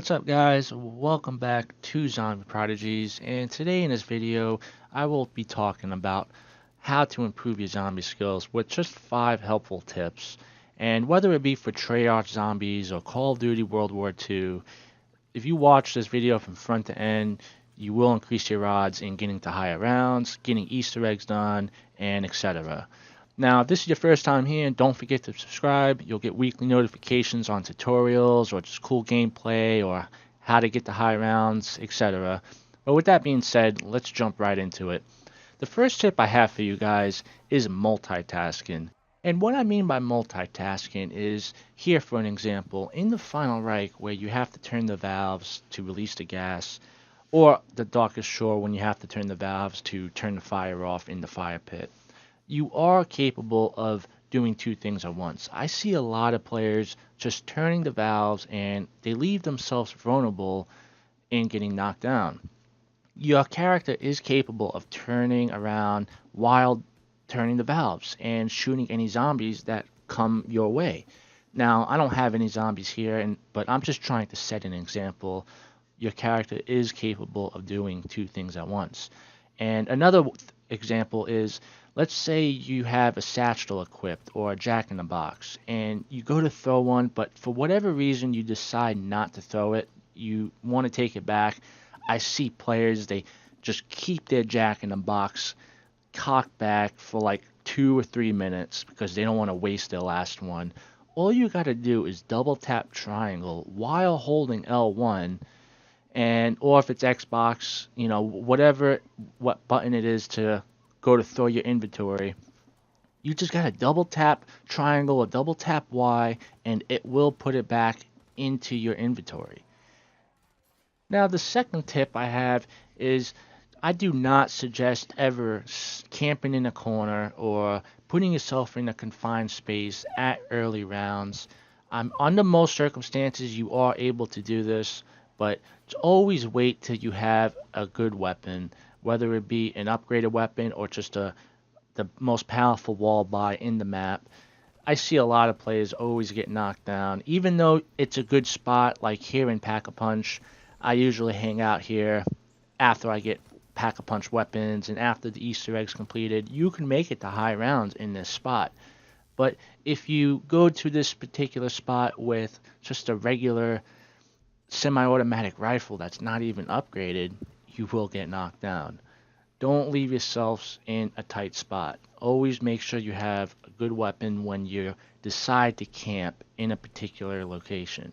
What's up, guys? Welcome back to Zombie Prodigies, and today in this video I will be talking about how to improve your zombie skills with just 5 helpful tips. And whether it be for Treyarch Zombies or Call of Duty World War II, if you watch this video from front to end, you will increase your odds in getting to higher rounds, getting Easter eggs done, and etc. Now, if this is your first time here, don't forget to subscribe. You'll get weekly notifications on tutorials or just cool gameplay or how to get to high rounds, etc. But with that being said, let's jump right into it. The first tip I have for you guys is multitasking. And what I mean by multitasking is, here for an example, in the Final Reich where you have to turn the valves to release the gas, or the Darkest Shore when you have to turn the valves to turn the fire off in the fire pit. You are capable of doing 2 things at once. I see a lot of players just turning the valves and they leave themselves vulnerable in getting knocked down. Your character is capable of turning around while turning the valves and shooting any zombies that come your way. Now, I don't have any zombies here, but I'm just trying to set an example. Your character is capable of doing 2 things at once. And another example is, let's say you have a satchel equipped or a jack-in-the-box, and you go to throw one, but for whatever reason you decide not to throw it. You want to take it back. I see players, they just keep their jack-in-the-box cocked back for like 2 or 3 minutes because they don't want to waste their last one. All you got to do is double tap triangle while holding L1, and or if it's Xbox, what button it is to go to throw your inventory, you just gotta double tap triangle or double tap Y, and it will put it back into your inventory. Now, the second tip I have is, I do not suggest ever camping in a corner or putting yourself in a confined space at early rounds. Under most circumstances, you are able to do this, but always wait till you have a good weapon, whether it be an upgraded weapon or just the most powerful wall buy in the map. I see a lot of players always get knocked down, even though it's a good spot, like here in Pack-a-Punch. I usually hang out here after I get Pack-a-Punch weapons, and after the Easter eggs completed, you can make it to high rounds in this spot. But if you go to this particular spot with just a regular semi-automatic rifle that's not even upgraded, you will get knocked down. Don't leave yourselves in a tight spot. Always make sure you have a good weapon when you decide to camp in a particular location.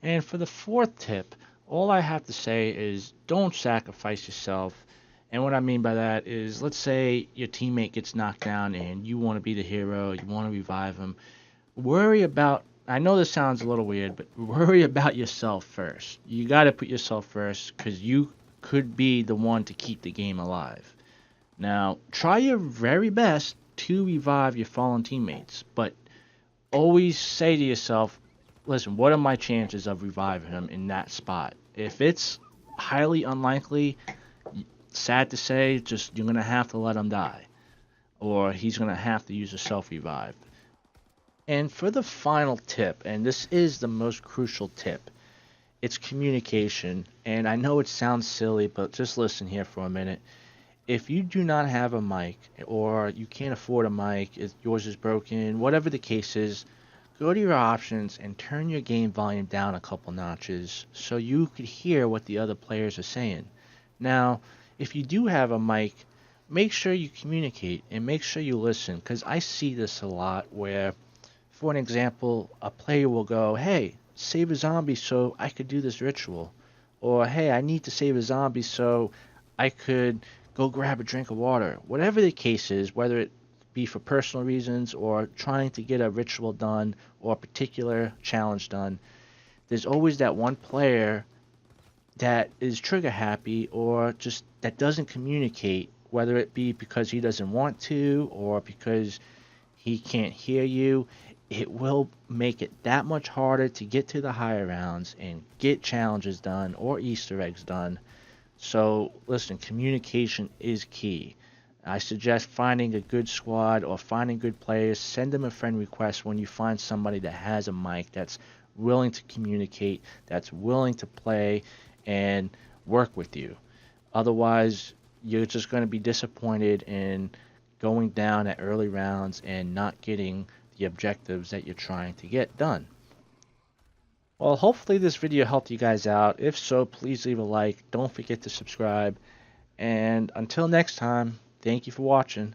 And for the fourth tip, all I have to say is, don't sacrifice yourself. And what I mean by that is, let's say your teammate gets knocked down and you want to be the hero, you want to revive him. I know this sounds a little weird, but worry about yourself first. You got to put yourself first, because you could be the one to keep the game alive. Now, try your very best to revive your fallen teammates, but always say to yourself, listen, what are my chances of reviving him in that spot? If it's highly unlikely, sad to say, you're going to have to let him die, or he's going to have to use a self-revive. And for the final tip, and this is the most crucial tip, it's communication. And I know it sounds silly, but just listen here for a minute. If you do not have a mic, or you can't afford a mic, if yours is broken, whatever the case is, go to your options and turn your game volume down a couple notches so you could hear what the other players are saying. Now, if you do have a mic, make sure you communicate and make sure you listen, because I see this a lot where, for an example, a player will go, hey, save a zombie so I could do this ritual. Or, hey, I need to save a zombie so I could go grab a drink of water. Whatever the case is, whether it be for personal reasons or trying to get a ritual done or a particular challenge done, there's always that one player that is trigger happy or just that doesn't communicate, whether it be because he doesn't want to or because he can't hear you. It will make it that much harder to get to the higher rounds and get challenges done or Easter eggs done. So listen, communication is key. I suggest finding a good squad or finding good players. Send them a friend request when you find somebody that has a mic that's willing to communicate, that's willing to play and work with you. Otherwise, you're just going to be disappointed in going down at early rounds and not getting the objectives that you're trying to get done. Well, hopefully this video helped you guys out. If so, please leave a like. Don't forget to subscribe. And until next time, thank you for watching.